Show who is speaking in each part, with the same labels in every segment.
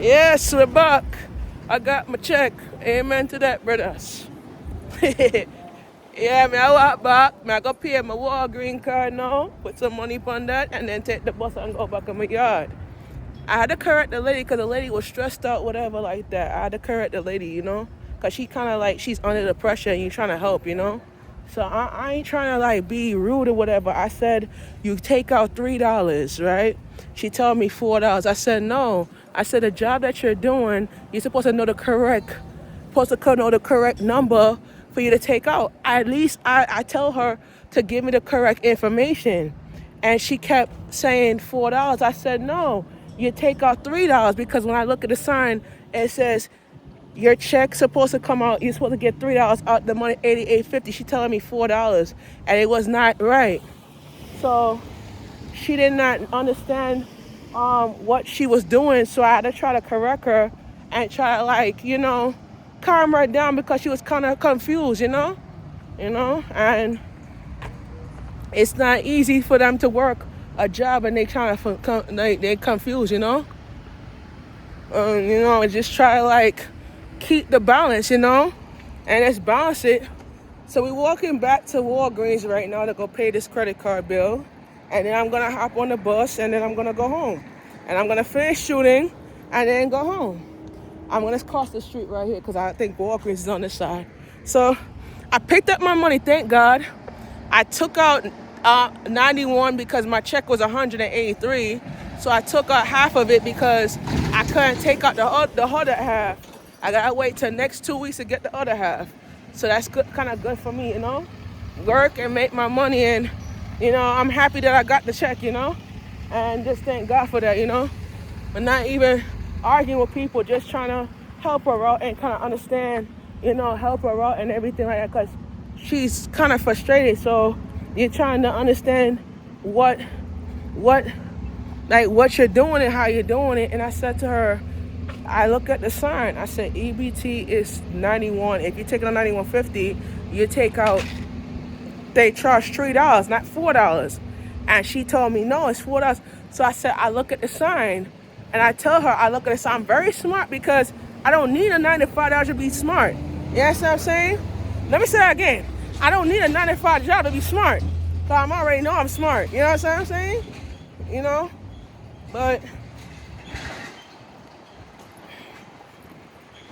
Speaker 1: Yes, we're back. I got my check. Amen to that, brothers. Yeah, me I walk back. Me I go pay my Walgreen card now, put some money on that, and then take the bus and go back in my yard. I had to correct the lady because the lady was stressed out, whatever like that. I had to correct the lady, because she kind of like, she's under the pressure and you're trying to help. So I ain't trying to like be rude or whatever. I said, you take out $3, right? She told me $4. I said, no. I said, the job that you're doing, you're supposed to know the correct number for you to take out. At least I tell her to give me the correct information. And she kept saying $4. I said, no, you take out $3 because when I look at the sign, it says your check's supposed to come out. You're supposed to get $3 out the money, 88.50. She telling me $4, and it was not right. So she did not understand what she was doing. So I had to try to correct her and try to calm her down because she was kind of confused. And it's not easy for them to work a job and they confused. Just try to keep the balance, and let's balance it. So we're walking back to Walgreens right now to go pay this credit card bill, and then I'm gonna hop on the bus and then I'm gonna go home, and I'm gonna finish shooting and then go home. I'm gonna cross the street right here because I think Walgreens is on this side. So I picked up my money, thank God. I took out 91 because my check was 183. So I took out half of it because I couldn't take out the other half. I gotta wait till next 2 weeks to get the other half. So that's kind of good for me, work and make my money, and I'm happy that I got the check, and just thank God for that, but not even arguing with people, just trying to help her out and kind of understand, help her out and everything like that, because she's kind of frustrated. So you're trying to understand what you're doing and how you're doing it. And I said to her, I look at the sign. I said, EBT is 91. If you take it on 91.50, you take out, they charge $3, not $4. And she told me, no, it's $4. So I said, I look at the sign, and I tell her, I look at the sign. I'm very smart because I don't need a $95 to be smart. You understand what I'm saying? Let me say that again. I don't need a 95 job to be smart. Because I already know I'm smart. You know what I'm saying? But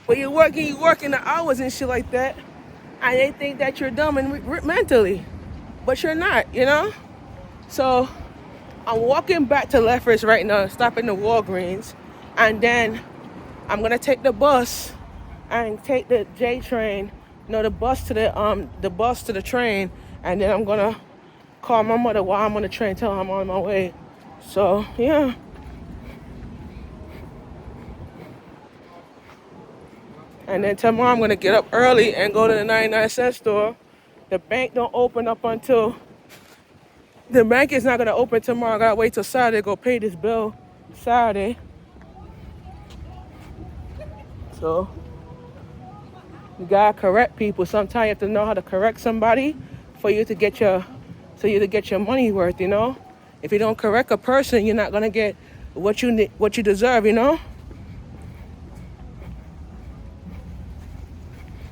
Speaker 1: when you're working the hours and shit like that, and they think that you're dumb and mentally, but you're not, So I'm walking back to Lefferts right now, stopping the Walgreens, and then I'm gonna take the bus and take the J train, the bus to the train, and then I'm gonna call my mother while I'm on the train, tell her I'm on my way. So yeah. And then tomorrow I'm gonna get up early and go to the 99-cent store. The bank don't open up until, the bank is not gonna open tomorrow. I gotta wait till Saturday to go pay this bill Saturday. So you gotta correct people. Sometimes you have to know how to correct somebody for you to get your money worth, If you don't correct a person, you're not gonna get what you deserve,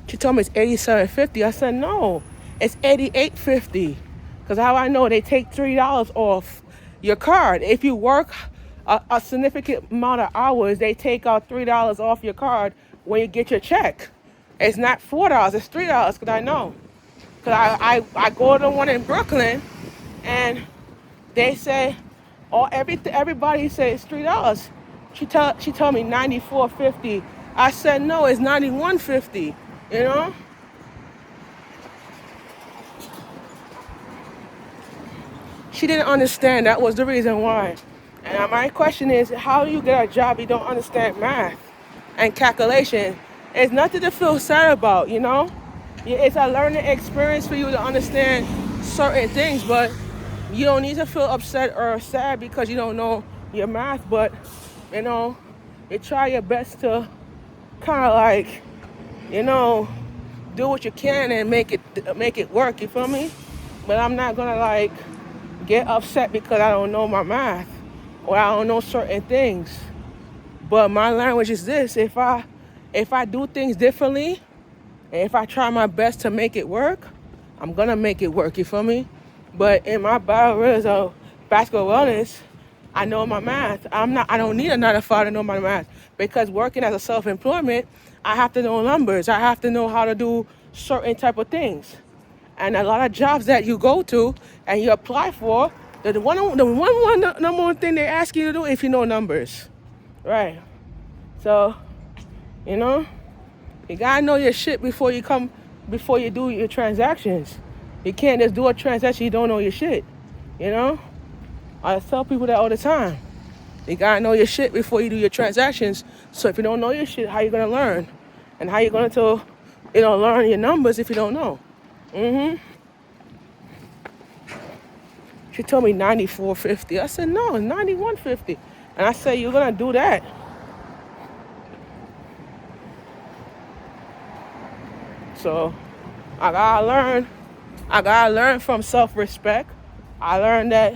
Speaker 1: She told me it's $87.50. I said, no, it's $88.50. Because how I know, they take $3 off your card. If you work a significant amount of hours, they take out $3 off your card when you get your check. It's not $4, it's $3, because I know. Because I go to the one in Brooklyn, and they say, everybody says it's $3. She told me $94.50. I said, no, it's $91.50. She didn't understand. That was the reason why. And my question is, how do you get a job you don't understand math and calculation? It's nothing to feel sad about, It's a learning experience for you to understand certain things, but you don't need to feel upset or sad because you don't know your math. But, you try your best to kind of do what you can and make it work, you feel me? But I'm not gonna get upset because I don't know my math or I don't know certain things. But my language is this: if I do things differently, and if I try my best to make it work, I'm gonna make it work. You feel me? But in my barriers of basketball wellness, I know my math. I don't need a 9 to 5 to know my math, because working as a self-employment, I have to know numbers. I have to know how to do certain type of things. And a lot of jobs that you go to and you apply for, the number one thing they ask you to do if you know numbers, right? So, you know, you gotta know your shit before you do your transactions. You can't just do a transaction you don't know your shit. You know, I tell people that all the time. You gotta know your shit before you do your transactions. So if you don't know your shit, how you gonna learn? And how you gonna learn your numbers if you don't know? She told me 94.50. I said no, 91.50. And I said, you're gonna do that. So I gotta learn from self-respect. I learned that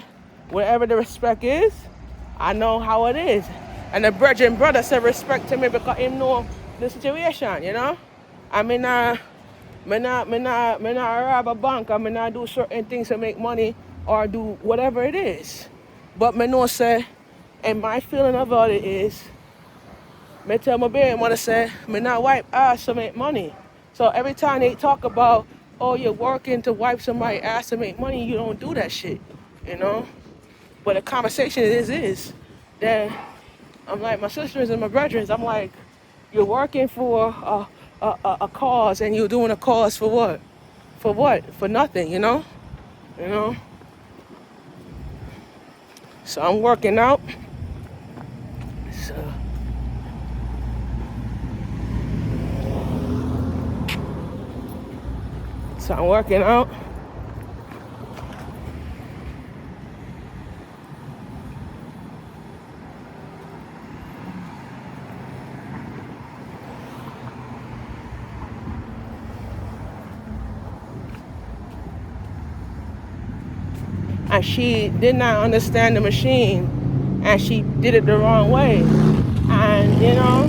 Speaker 1: whatever the respect is, I know how it is. And the brother said respect to me because he know the situation, you know? I mean, me not rob a bank. I mean, not do certain things to make money or do whatever it is. But me know say, and my feeling about it is, me tell my baby mother say, me not wipe ass to make money. So every time they talk about, oh, you're working to wipe somebody's ass to make money, you don't do that shit, you know? But the conversation is that I'm like, my sisters and my brethren, I'm like, you're working for a cause, and you're doing a cause for what? For what? For nothing, you know? You know? So I'm working out. So I'm working out. And she did not understand the machine, and she did it the wrong way. And you know,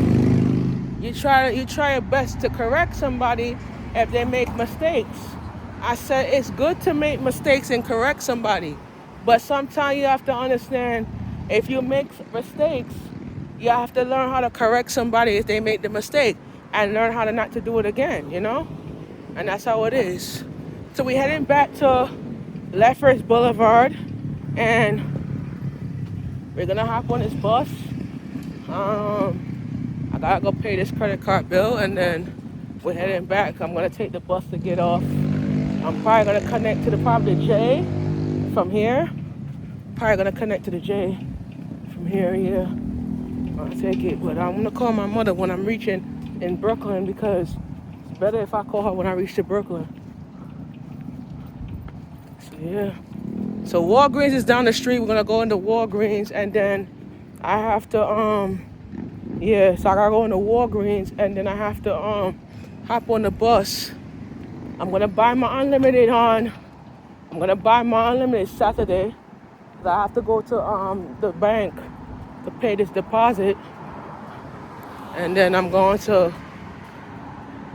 Speaker 1: you try your best to correct somebody if they make mistakes. I said it's good to make mistakes and correct somebody, but sometimes you have to understand, if you make mistakes, you have to learn how to correct somebody if they make the mistake, and learn how to not to do it again, you know? And that's how it is. So we heading back to Lefferts Boulevard, and we're gonna hop on this bus. I gotta go pay this credit card bill, and then we're heading back. I'm gonna take the bus to get off. I'm probably gonna connect to the J from here. Probably gonna connect to the J from here, yeah. I'll take it, but I'm gonna call my mother when I'm reaching in Brooklyn, because it's better if I call her when I reach to Brooklyn. So yeah. So Walgreens is down the street. We're gonna go into Walgreens, and then I have to so I gotta go into Walgreens, and then I have to hop on the bus. I'm gonna buy my unlimited Saturday, because I have to go to the bank to pay this deposit, and then I'm going to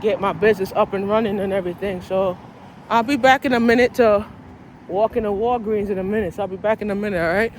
Speaker 1: get my business up and running and everything. So I'll be back in a minute to walk into Walgreens in a minute. So I'll be back in a minute, all right?